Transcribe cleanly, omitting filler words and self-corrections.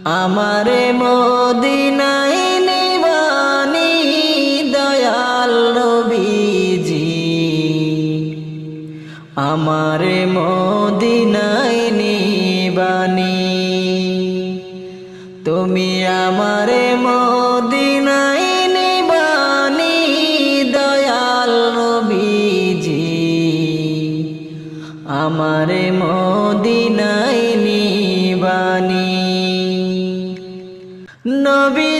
আমারে মদিনায় নিবানি দয়াল নবীজি, আমারে মদিনায় নিবানি। তুমি আমারে মদিনায় নিবানি দয়াল নবীজি, আমারে মদিনায় নিবানি। নবী